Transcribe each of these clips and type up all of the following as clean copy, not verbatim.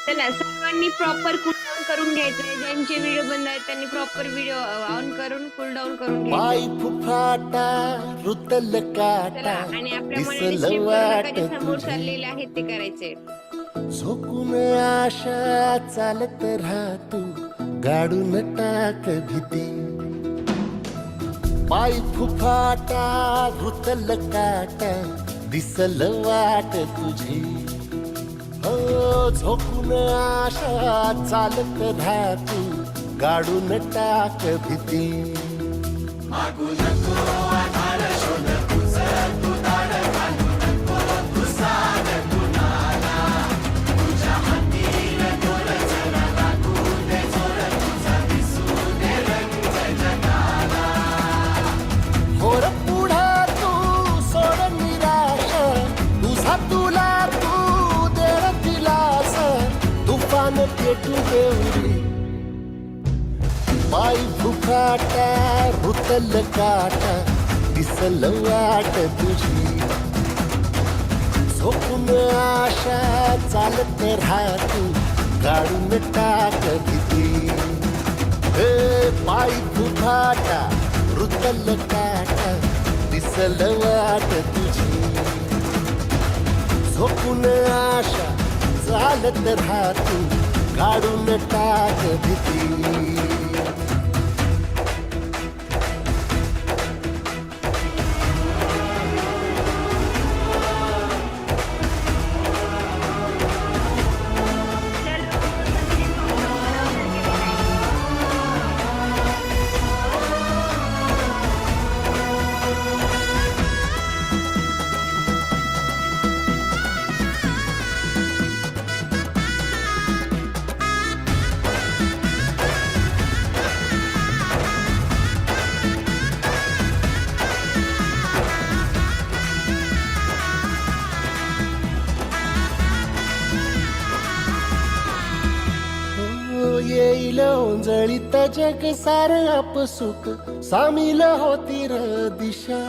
चला सर्वांनी proper cool down करून घ्यायचंय. ज्यांचे व्हिडिओ बंद आहेत त्यांनी प्रॉपर व्हिडिओ ऑन करून कूल डाऊन करून घ्यायचंय. पाय फुफाटा रुतल चला काटा आणि आपल्या मनाने दिसल स्टेप करू नका. वाट जे समोर तुझी चाललेले आहेत ते करायचे. झोकून आशा चालत राहा तू गाडून टाक भीती पाय फुफाटा रुतल काटा दिसल वाट तुझी हो झोकून आशा चालत राहा तू गाडून टाक भीती होर पुढा तू सोड निराश तुझा तुला तू देर दिलास तुफान पेटू देवरी पाय फुफाटा रुतल काटा दिसल वाट तुझी झोपून आशा चालत राहा तू काढून टाक भीती हे पाय फुफाटा रुतल काटा दिसल वाट तुझी झोपून आशा चालत राहा तू काढून टाक भीती येईल ओंजळीत जग सार आपसुक सामील होती र दिशा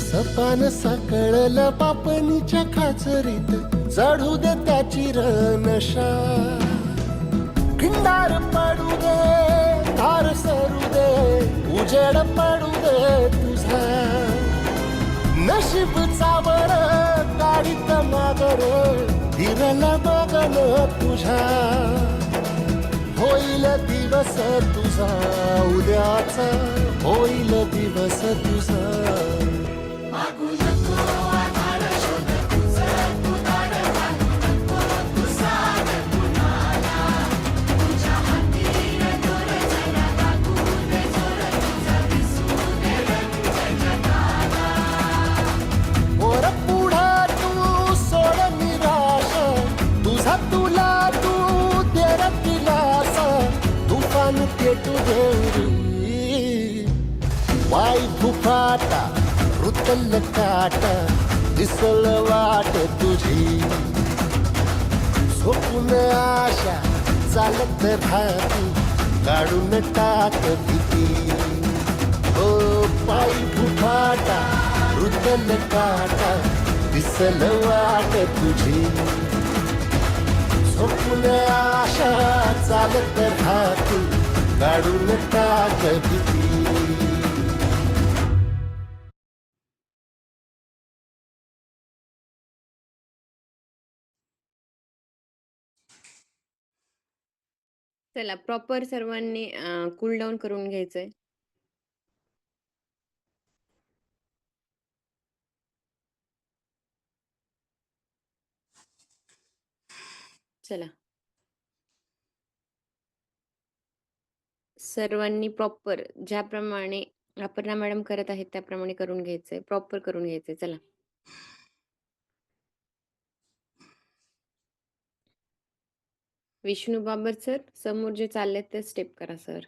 सपान साकळल पापणीच्या खाचरीत चढू दे त्याची र नशा खिंडार पडू दे धार सरू दे उजेड पडू दे तुझा नशीब चावर गाडीत मागर फिरला बघन तुझ्या होईल दिवस तुझा उद्याचा होईल दिवस तुझा वर पुढा तू सोड निराश तुझा तुला तू देर दिलास तुफान पेटू देवरी वाय फुफाटा रुतल काटा दिसल वाट तुझी झोपून आशा चालत राहा तू काढून टाक भीती ओ पाय फुफाटा रुतल काटा दिसल वाट तुझी झोपून आशा चालत राहा तू काढून टाक भीती चला प्रॉपर सर्वांनी कूल डाऊन करून घ्यायचंय. चला सर्वांनी प्रॉपर ज्याप्रमाणे अपर्णा मॅडम करत आहेत त्याप्रमाणे करून घ्यायचंय. प्रॉपर करून घ्यायचंय. चला. विष्णू बाबर सर, समोर जे चाललेत ते स्टेप करा sir.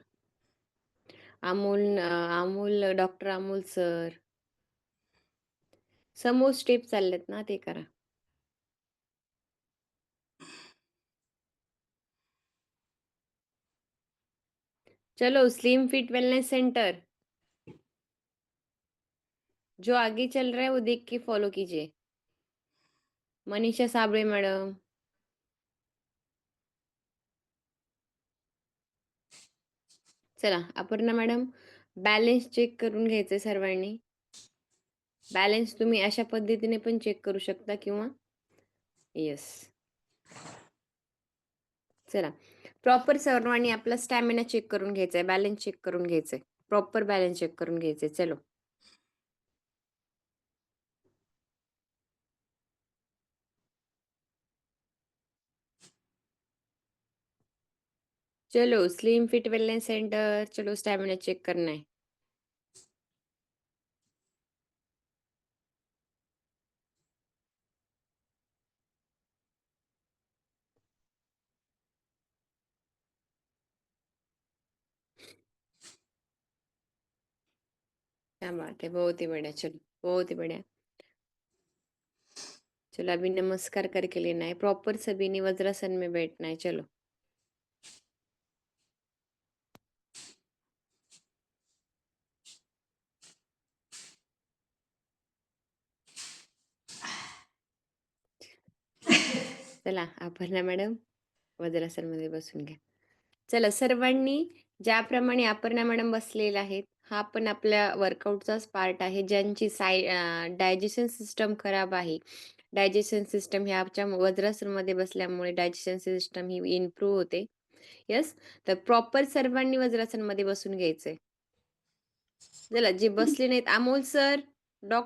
Amol doctor Amol sir. समोर स्टेप चाललेत ना ते करा. चलो स्लिम फिट वेलनेस सेंटर. जो आगे चल रहा है वो देख के फॉलो कीजिए. मनीषा साबळे मॅडम. चला, अपर्णा मॅडम, बॅलन्स चेक करून घ्यायचंय सर्वांनी. बॅलन्स तुम्ही अशा पद्धतीने पण चेक करू शकता किंवा येस. चला, प्रॉपर सर्वांनी आपला स्टॅमिना चेक करून घ्यायचा आहे, बॅलन्स चेक करून घ्यायचा आहे. प्रॉपर बॅलन्स चेक करून घ्यायचं चलो. चलो, स्लिम फिट वेलनेस सेंटर, चलो स्टॅमिना चेक करना है. क्या बात है, बहुत ही बढ़िया, चलो, बहुत ही बढ़िया. चलो, अभी नमस्कार करके लेना है, प्रॉपर सभी ने वज्रासन में बैठना है, चलो. चला, अपर्णा मॅडम, वज्रासनमध्ये बसून घ्या. चला, सर्वांनी ज्याप्रमाणे अपर्णा मॅडम बसलेल्या आहेत, हा पण आपल्या वर्कआउटचाच पार्ट आहे. ज्यांची डायजेशन सिस्टम खराब आहे, डायजेशन सिस्टम ही आमच्या वज्रासनमध्ये बसल्यामुळे डायजेशन सिस्टम ही इम्प्रूव्ह होते. येस, तर प्रॉपर सर्वांनी वज्रासनमध्ये बसून घ्यायचंय. चला, जे बसले नाहीत, अमोल सर,